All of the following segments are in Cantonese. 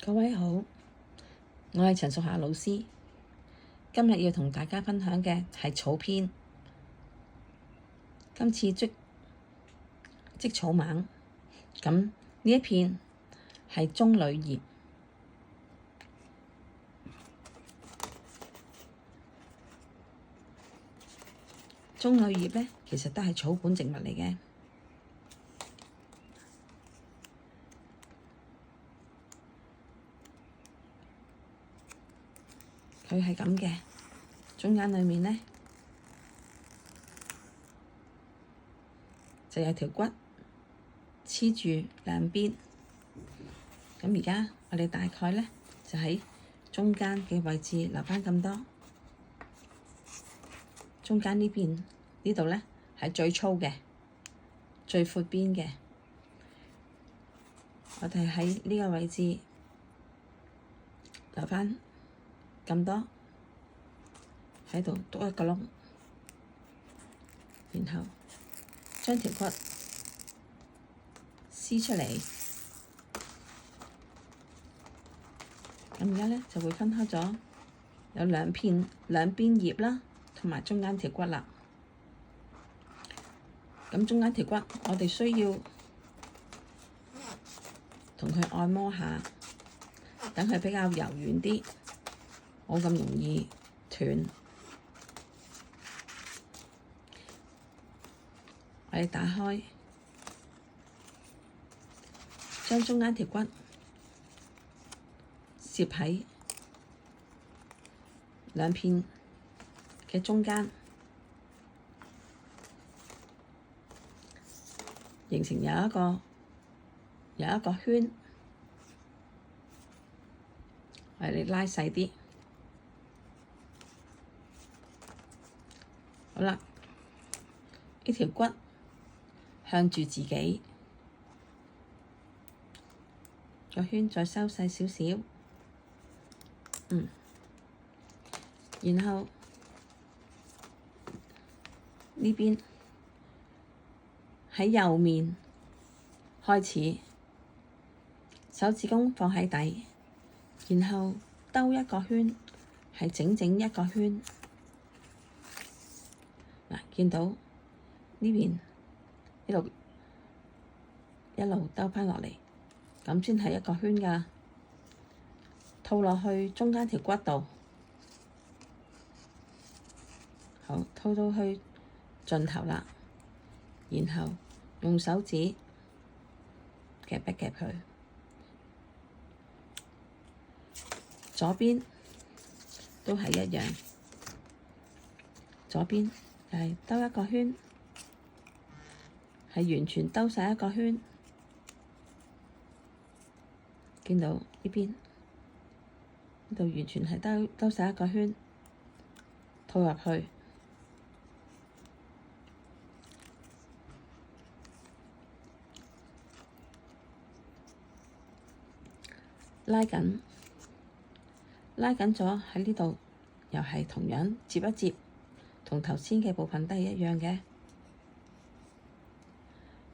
各位好，我係陳淑霞老師。今日要同大家分享嘅係草篇。今次織草蜢，咁呢一片係棕櫚葉。棕櫚葉咧，其實都係草本植物嚟嘅。佢係咁嘅，中間裏面咧就有條骨黐住兩邊。咁而家我哋大概咧就喺中間嘅位置留返咁多。中間呢邊呢度咧係最粗嘅、最闊邊嘅。我哋喺呢個位置留返咁多，喺度篤一個窿，然後將條骨撕出嚟。咁而家咧就會分開咗有兩邊葉啦，同埋中間條骨啦。咁中間條骨我哋需要同佢按摩下，等佢比較柔軟啲，冇咁容易斷。我哋打開，將中間條骨攝喺兩片嘅中間，形成有一個圈。我哋拉細啲，好啦，呢條骨向住自己，個圈再收細少少，然後呢邊喺右面開始，手指公放喺底，然後兜一個圈，係整整一個圈。嗱，見到呢邊一路兜返落嚟，咁先係一個圈㗎。套落去中間條骨度，好，套到去盡頭啦，然後用手指夾一夾佢。左邊都係一樣，左邊就係兜一個圈，係完全兜晒一個圈。見到呢邊呢度完全係兜晒一個圈，套入去，拉緊咗喺呢度，又係同樣接一接，同頭先嘅部分都係一樣嘅，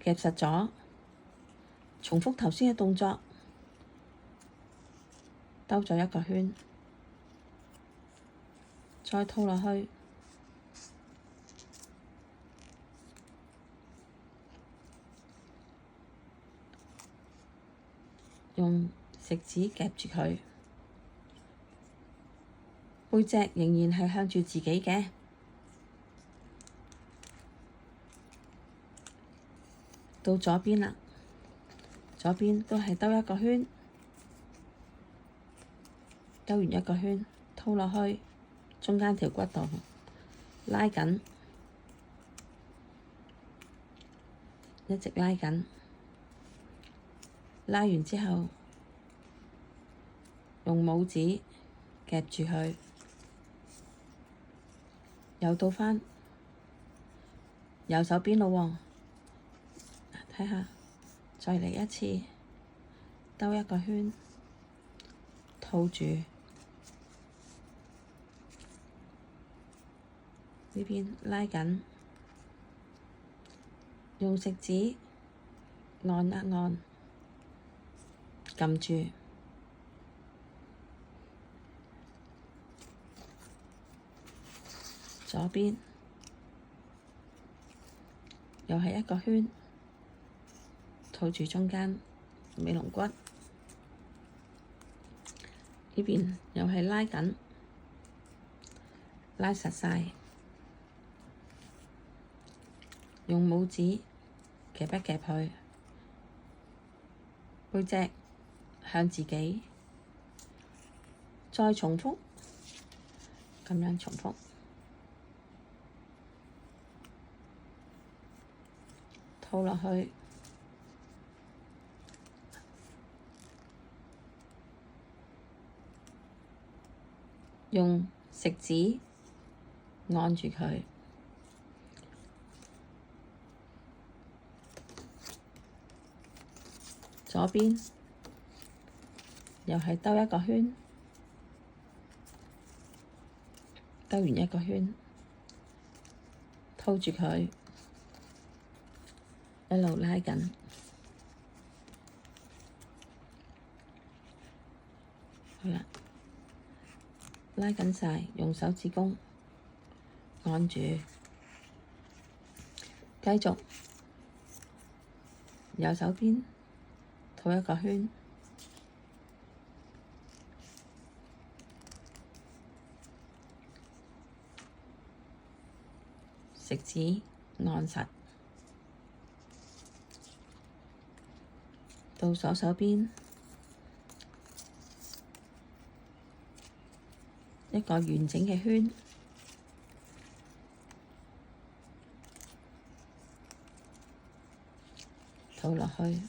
夾實咗，重複頭先嘅動作，兜咗一個圈，再套落去，用食指夾住佢。背脊仍然係向住自己嘅，到左邊啦，左邊都係兜一個圈，兜完一個圈，套落去中間條骨度，拉緊，一直拉緊，拉完之後，用拇指夾住佢。又到返右手邊咯喎，睇下，再嚟一次，兜一個圈，套住呢邊拉緊，用食指按一按，撳住，左邊又係一個圈，套住中間尾龍骨，呢邊又係拉緊，拉實晒，用拇指夾一夾佢，背脊向自己，再重複，咁樣重複，套落去，用食指按住佢，左邊又係兜一個圈，兜完一個圈，套住佢，一路拉緊，好啦，拉緊晒，用手指公按住，繼續右手邊套一個圈，食指按實，到左手邊一個完整嘅圈，套落去，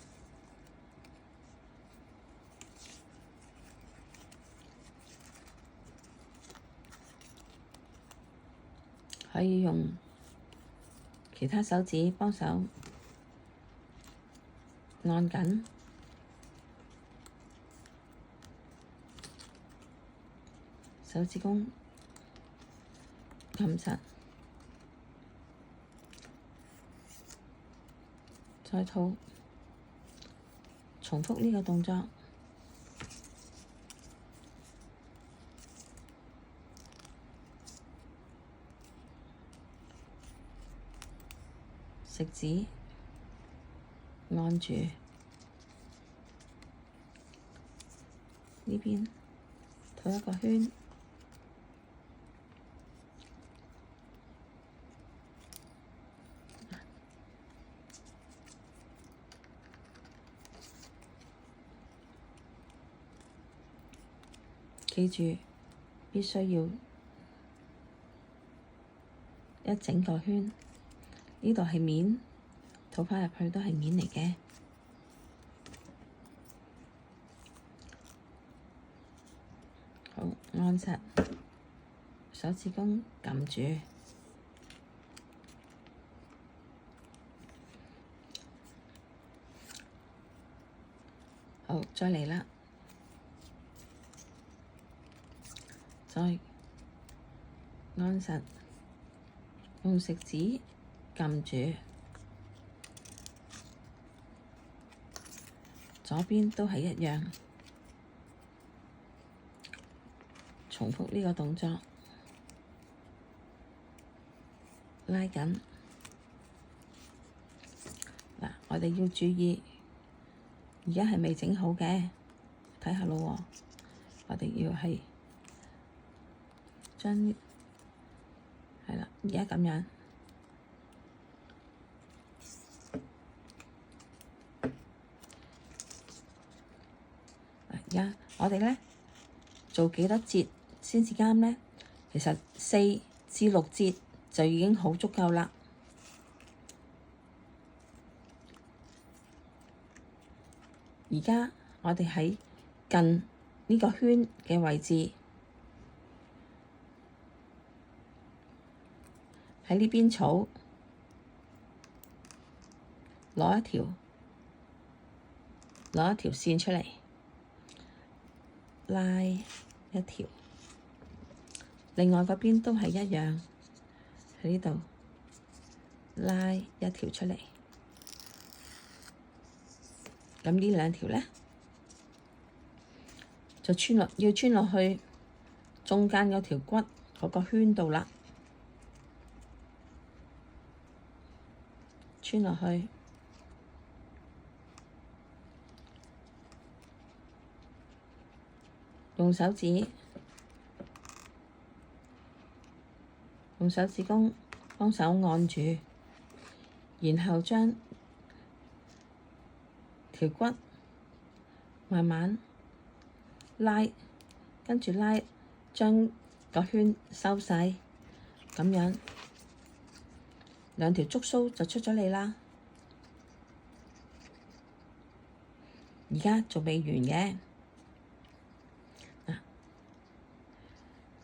可以用其他手指幫手按緊，手指公撳實，再套，重複呢個動作，食指按住呢邊，套一個圈，記住必須要一整個圈，呢度係面，套返入去都係面嚟嘅。好，按實，手指公撳住，好，再嚟啦，再按實，用食指撳住，左邊都係一樣。重複呢個動作，拉緊。嗱，我哋要注意，而家係未整好嘅，睇下咯喎。我哋要係將係啦，而家咁樣。而家我哋咧做幾多節先至啱呢？其實4至6節就已經好足夠啦。而家我哋喺近呢個圈嘅位置，喺呢邊草攞一條線出嚟，拉一條。另外嗰邊都係一樣，喺呢度拉一條出嚟。咁呢兩條咧，就要穿落去中間嗰條骨嗰個圈度啦。穿落去，用手指公幫手按住，然後將條骨慢慢拉，跟住拉，將個圈收細，咁樣兩條觸鬚就出咗嚟啦。而家仲未完嘅，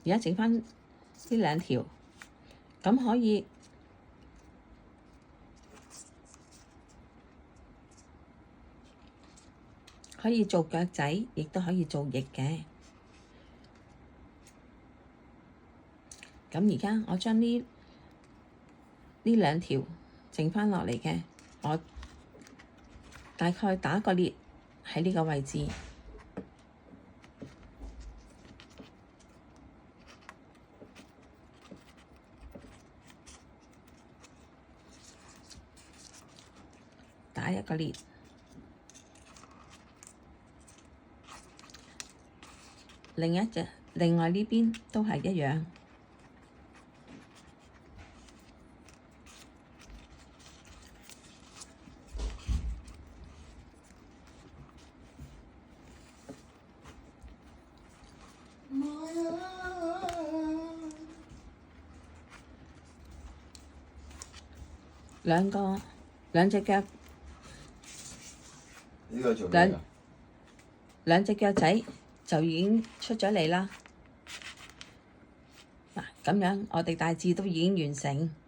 而家剩返呢兩條，咁可以做腳仔，亦都可以做翼嘅。咁而家我將呢兩條剩返落嚟嘅，我大概打個裂喺呢個位置，打一個裂。另外呢邊都係一樣。兩隻腳，兩隻腳仔就已經出咗嚟啦。嗱，咁樣我哋大致都已經完成。